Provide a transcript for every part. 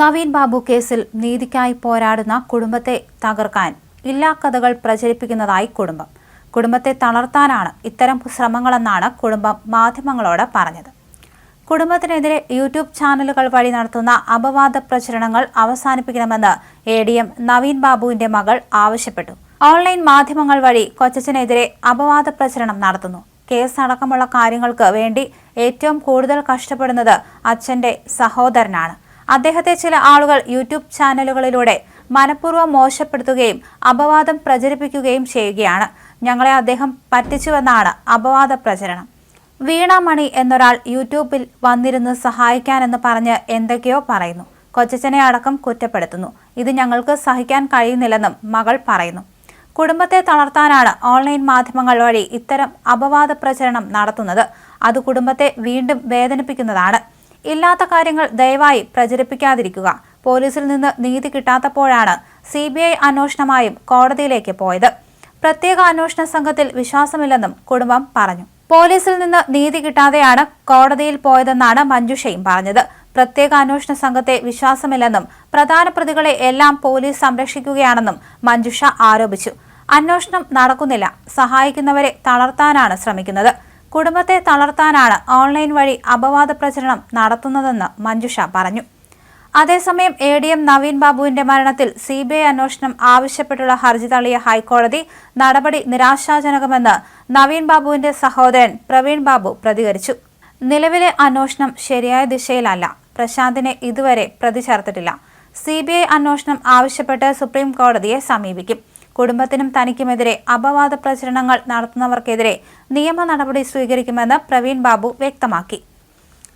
നവീൻ ബാബു കേസിൽ നീതിക്കായി പോരാടുന്ന കുടുംബത്തെ തകർക്കാൻ ഇല്ലാക്കഥകൾ പ്രചരിപ്പിക്കുന്നതായി കുടുംബത്തെ തളർത്താനാണ് ഇത്തരം ശ്രമങ്ങളെന്നാണ് കുടുംബം മാധ്യമങ്ങളോട് പറഞ്ഞത്. കുടുംബത്തിനെതിരെ യൂട്യൂബ് ചാനലുകൾ വഴി നടത്തുന്ന അപവാദ പ്രചരണങ്ങൾ അവസാനിപ്പിക്കണമെന്ന് ADM നവീൻ ബാബുവിന്റെ മകൾ ആവശ്യപ്പെട്ടു. ഓൺലൈൻ മാധ്യമങ്ങൾ വഴി കൊച്ചച്ഛനെതിരെ അപവാദ പ്രചരണം നടത്തുന്നു. കേസ് അടക്കമുള്ള കാര്യങ്ങൾക്ക് വേണ്ടി ഏറ്റവും കൂടുതൽ കഷ്ടപ്പെടുന്നത് അച്ഛന്റെ സഹോദരനാണ്. അദ്ദേഹത്തെ ചില ആളുകൾ യൂട്യൂബ് ചാനലുകളിലൂടെ മനഃപൂർവ്വം മോശപ്പെടുത്തുകയും അപവാദം പ്രചരിപ്പിക്കുകയും ചെയ്യുകയാണ്. ഞങ്ങളെ അദ്ദേഹം പറ്റിച്ചുവെന്നാണ് അപവാദ പ്രചരണം. വീണ മണി എന്നൊരാൾ യൂട്യൂബിൽ വന്നിരുന്ന് സഹായിക്കാനെന്ന് പറഞ്ഞ് എന്തൊക്കെയോ പറയുന്നു. കൊച്ചച്ഛനെ അടക്കം കുറ്റപ്പെടുത്തുന്നു. ഇത് ഞങ്ങൾക്ക് സഹിക്കാൻ കഴിയുന്നില്ലെന്നും മകൾ പറയുന്നു. കുടുംബത്തെ തളർത്താനാണ് ഓൺലൈൻ മാധ്യമങ്ങൾ വഴി ഇത്തരം അപവാദ പ്രചരണം നടത്തുന്നത്. അത് കുടുംബത്തെ വീണ്ടും വേദനിപ്പിക്കുന്നതാണ്. ഇല്ലാത്ത കാര്യങ്ങൾ ദയവായി പ്രചരിപ്പിക്കാതിരിക്കുക. പോലീസിൽ നിന്ന് നീതി കിട്ടാത്തപ്പോഴാണ് CBI അന്വേഷണമായും കോടതിയിലേക്ക് പോയത്. പ്രത്യേക അന്വേഷണ സംഘത്തിൽ വിശ്വാസമില്ലെന്നും കുടുംബം പറഞ്ഞു. പോലീസിൽ നിന്ന് നീതി കിട്ടാതെയാണ് കോടതിയിൽ പോയതെന്നാണ് മഞ്ജുഷയും പറഞ്ഞത്. പ്രത്യേക അന്വേഷണ സംഘത്തെ വിശ്വാസമില്ലെന്നും പ്രധാന പ്രതികളെ എല്ലാം പോലീസ് സംരക്ഷിക്കുകയാണെന്നും മഞ്ജുഷ ആരോപിച്ചു. അന്വേഷണം നടക്കുന്നില്ല. സഹായിക്കുന്നവരെ തളർത്താനാണ് ശ്രമിക്കുന്നത്. കുടുംബത്തെ തളർത്താനാണ് ഓൺലൈൻ വഴി അപവാദ പ്രചരണം നടത്തുന്നതെന്ന് മഞ്ജുഷ പറഞ്ഞു. അതേസമയം ADM നവീൻ ബാബുവിന്റെ മരണത്തിൽ CBI അന്വേഷണം ആവശ്യപ്പെട്ടുള്ള ഹർജി തള്ളിയ ഹൈക്കോടതി നടപടി നിരാശാജനകമെന്ന് നവീൻ ബാബുവിന്റെ സഹോദരൻ പ്രവീൺ ബാബു പ്രതികരിച്ചു. നിലവിലെ അന്വേഷണം ശരിയായ ദിശയിലല്ല. പ്രശാന്തിനെ ഇതുവരെ പ്രതി ചേർത്തിട്ടില്ല. CBI അന്വേഷണം ആവശ്യപ്പെട്ട് സുപ്രീം കോടതിയെ സമീപിക്കും. കുടുംബത്തിനും തനിക്കുമെതിരെ അപവാദ പ്രചരണങ്ങൾ നടത്തുന്നവർക്കെതിരെ നിയമ നടപടി സ്വീകരിക്കുമെന്ന് പ്രവീൺ ബാബു വ്യക്തമാക്കി.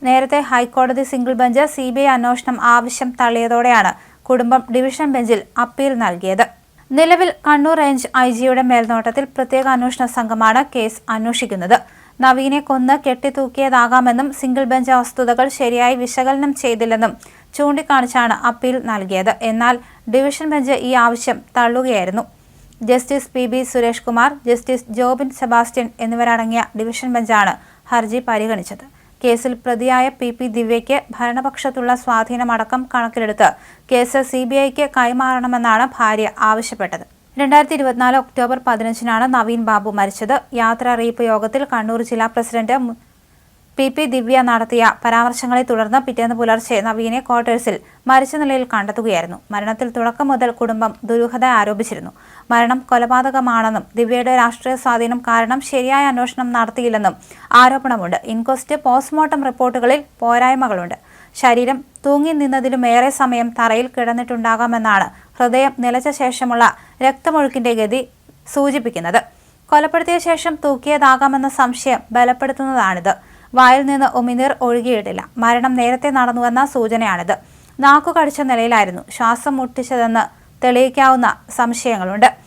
നേരത്തെ ഹൈക്കോടതി സിംഗിൾ ബെഞ്ച് CBI അന്വേഷണം ആവശ്യം തള്ളിയതോടെയാണ് കുടുംബം ഡിവിഷൻ ബെഞ്ചിൽ അപ്പീൽ നൽകിയത്. നിലവിൽ കണ്ണൂർ റേഞ്ച് IGയുടെ മേൽനോട്ടത്തിൽ പ്രത്യേക അന്വേഷണ സംഘമാണ് കേസ് അന്വേഷിക്കുന്നത്. നവീനെ കൊന്ന് കെട്ടിത്തൂക്കിയതാകാമെന്നും സിംഗിൾ ബെഞ്ച് വസ്തുതകൾ ശരിയായി വിശകലനം ചെയ്തില്ലെന്നും ചൂണ്ടിക്കാണിച്ചാണ് അപ്പീൽ നൽകിയത്. എന്നാൽ ഡിവിഷൻ ബെഞ്ച് ഈ ആവശ്യം തള്ളുകയായിരുന്നു. Justice PB Suresh Kumar, justice Jobin Sebastian എന്നിവരടങ്ങിയ ഡിവിഷൻ ബെഞ്ചാണ് ഹർജി പരിഗണിച്ചത്. കേസിൽ പ്രതിയായ PP ദിവ്യയ്ക്ക് ഭരണപക്ഷത്തുള്ള സ്വാധീനമടക്കം കണക്കിലെടുത്ത് കേസ് CBIക്ക് കൈമാറണമെന്നാണ് ഭാര്യ ആവശ്യപ്പെട്ടത്. 2024 ഒക്ടോബർ 15-നാണ് നവീൻ ബാബു മരിച്ചത്. യാത്രാറിയിപ്പ് യോഗത്തിൽ കണ്ണൂർ ജില്ലാ പ്രസിഡന്റ് PP ദിവ്യ നടത്തിയ പരാമർശങ്ങളെ തുടർന്ന് പിറ്റേന്ന് പുലർച്ചെ നവീനെ ക്വാർട്ടേഴ്സിൽ മരിച്ച നിലയിൽ കണ്ടെത്തുകയായിരുന്നു. മരണത്തിൽ തുടക്കം മുതൽ കുടുംബം ദുരൂഹത ആരോപിച്ചിരുന്നു. മരണം കൊലപാതകമാണെന്നും ദിവ്യയുടെ രാഷ്ട്രീയ സ്വാധീനം കാരണം ശരിയായ അന്വേഷണം നടത്തിയില്ലെന്നും ആരോപണമുണ്ട്. ഇൻക്വസ്റ്റ് പോസ്റ്റ്മോർട്ടം റിപ്പോർട്ടുകളിൽ പോരായ്മകളുണ്ട്. ശരീരം തൂങ്ങി നിന്നതിലുമേറെ സമയം തറയിൽ കിടന്നിട്ടുണ്ടാകാമെന്നാണ് ഹൃദയം നിലച്ച ശേഷമുള്ള രക്തമൊഴുക്കിന്റെ ഗതി സൂചിപ്പിക്കുന്നത്. കൊലപ്പെടുത്തിയ ശേഷം തൂക്കിയതാകാമെന്ന സംശയം ബലപ്പെടുത്തുന്നതാണിത്. വായിൽ നിന്ന് ഉമിനീർ ഒഴുകിയിട്ടില്ല. മരണം നേരത്തെ നടന്നുവെന്ന സൂചനയാണിത്. നാക്കു കടിച്ച നിലയിലായിരുന്നു ശ്വാസം മുട്ടിച്ചതെന്ന് തെളിയിക്കാവുന്ന സംശയങ്ങളുണ്ട്.